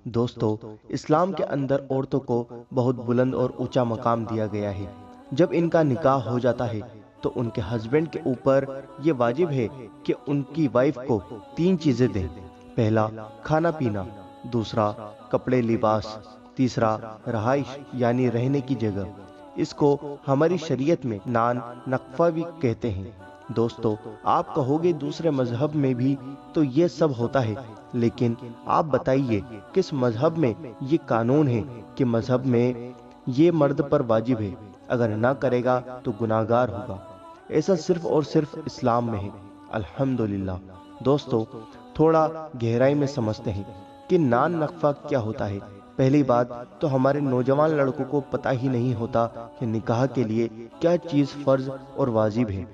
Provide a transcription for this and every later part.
دوستو، اسلام کے اندر عورتوں کو بہت بلند اور اونچا مقام دیا گیا ہے۔ جب ان کا نکاح ہو جاتا ہے تو ان کے ہسبینڈ کے اوپر یہ واجب ہے کہ ان کی وائف کو 3 چیزیں دیں۔ پہلا، کھانا پینا، دوسرا، کپڑے لباس، تیسرا، رہائش یعنی رہنے کی جگہ۔ اس کو ہماری شریعت میں نان نقفہ بھی کہتے ہیں۔ دوستو، آپ کہو گے دوسرے مذہب میں بھی تو یہ سب ہوتا ہے، لیکن آپ بتائیے کس مذہب میں یہ قانون ہے کہ مذہب میں یہ مرد پر واجب ہے، اگر نہ کرے گا تو گناہگار ہوگا؟ ایسا صرف اور صرف اسلام میں ہے، الحمدللہ۔ دوستو، تھوڑا گہرائی میں سمجھتے ہیں کہ نان نقفہ کیا ہوتا ہے۔ پہلی بات تو ہمارے نوجوان لڑکوں کو پتہ ہی نہیں ہوتا کہ نکاح کے لیے کیا چیز فرض اور واجب ہے،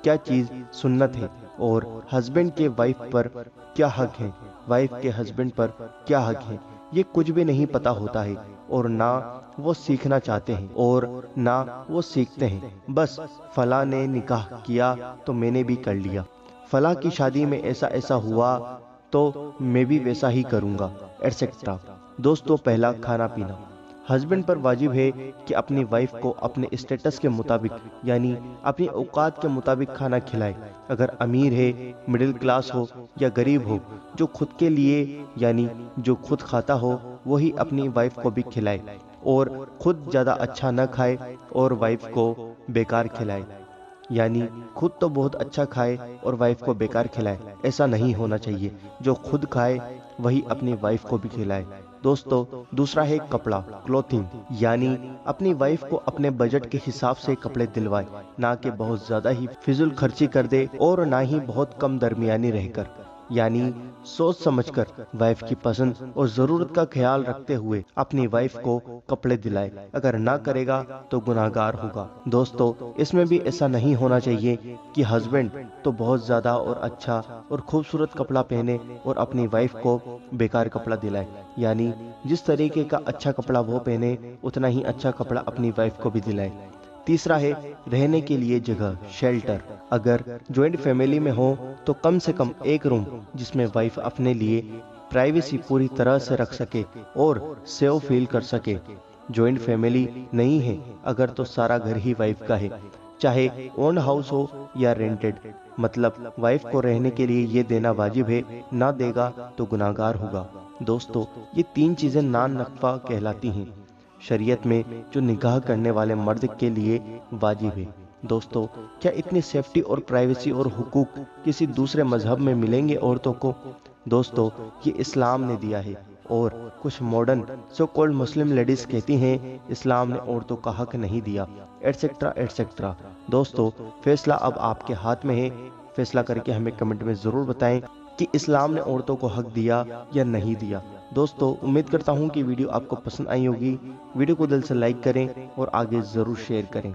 کیا چیز سنت ہے، اور ہسبینڈ کے وائف پر کیا حق ہے، وائف کے ہسبینڈ پر کیا حق ہے۔ یہ کچھ بھی نہیں پتا ہوتا ہے، اور نہ وہ سیکھنا چاہتے ہیں اور نہ وہ سیکھتے ہیں۔ بس فلاں نے نکاح کیا تو میں نے بھی کر لیا، فلاں کی شادی میں ایسا ایسا ہوا تو میں بھی ویسا ہی کروں گا، ایٹسیٹرا۔ دوستو، پہلا، کھانا پینا۔ ہسبینڈ پر واجب ہے کہ اپنی وائف کو اپنے اسٹیٹس کے مطابق یعنی اپنی اوقات کے مطابق کھانا کھلائے۔ اگر امیر ہے، مڈل کلاس ہو یا غریب ہو، جو خود کے لیے یعنی جو خود کھاتا ہو وہی اپنی وائف کو بھی کھلائے، اور خود زیادہ اچھا نہ کھائے اور وائف کو بیکار کھلائے، یعنی خود تو بہت اچھا کھائے اور وائف کو بیکار کھلائے۔ ایسا نہیں ہونا چاہیے، جو خود کھائے وہی اپنی وائف کو بھی کھلائے۔ دوستو، دوسرا ہے کپڑا، کلوتھنگ، یعنی اپنی وائف کو اپنے بجٹ کے حساب سے کپڑے دلوائے، نہ کہ بہت زیادہ ہی فضول خرچی کر دے اور نہ ہی بہت کم درمیانی رہ کر، یعنی سوچ سمجھ کر وائف کی پسند اور ضرورت کا خیال رکھتے ہوئے اپنی وائف کو کپڑے دلائے، اگر نہ کرے گا تو گناہگار ہوگا۔ دوستو، اس میں بھی ایسا نہیں ہونا چاہیے کہ ہسبینڈ تو بہت زیادہ اور اچھا اور خوبصورت کپڑا پہنے اور اپنی وائف کو بیکار کپڑا دلائے، یعنی جس طریقے کا اچھا کپڑا وہ پہنے اتنا ہی اچھا کپڑا اپنی وائف کو بھی دلائے۔ تیسرا ہے رہنے کے لیے جگہ، شیلٹر۔ اگر جوائنٹ فیملی میں ہو تو کم سے کم ایک روم جس میں وائف اپنے لیے پرائیویسی پوری طرح سے رکھ سکے اور سیو فیل کر سکے۔ جوائنٹ فیملی نہیں ہے اگر تو سارا گھر ہی وائف کا ہے، چاہے اون ہاؤس ہو یا رینٹڈ، مطلب وائف کو رہنے کے لیے یہ دینا واجب ہے، نہ دے گا تو گناہگار ہوگا۔ دوستو، یہ 3 چیزیں نان نقفہ کہلاتی ہیں شریعت میں، جو نکاح کرنے والے مرد کے لیے واجب ہے۔ دوستو، کیا اتنی سیفٹی اور پرائیویسی اور حقوق کسی دوسرے مذہب میں ملیں گے عورتوں کو؟ دوستو، یہ اسلام نے دیا ہے، اور کچھ ماڈرن سو کالڈ مسلم لیڈیز کہتی ہیں اسلام نے عورتوں کا حق نہیں دیا، ایٹسیٹرا ایٹسیٹرا۔ دوستو، فیصلہ اب آپ کے ہاتھ میں ہے، فیصلہ کر کے ہمیں کمنٹ میں ضرور بتائیں کہ اسلام نے عورتوں کو حق دیا یا نہیں دیا۔ دوستو، امید کرتا ہوں کہ ویڈیو آپ کو پسند آئی ہوگی۔ ویڈیو کو دل سے لائک کریں اور آگے ضرور شیئر کریں۔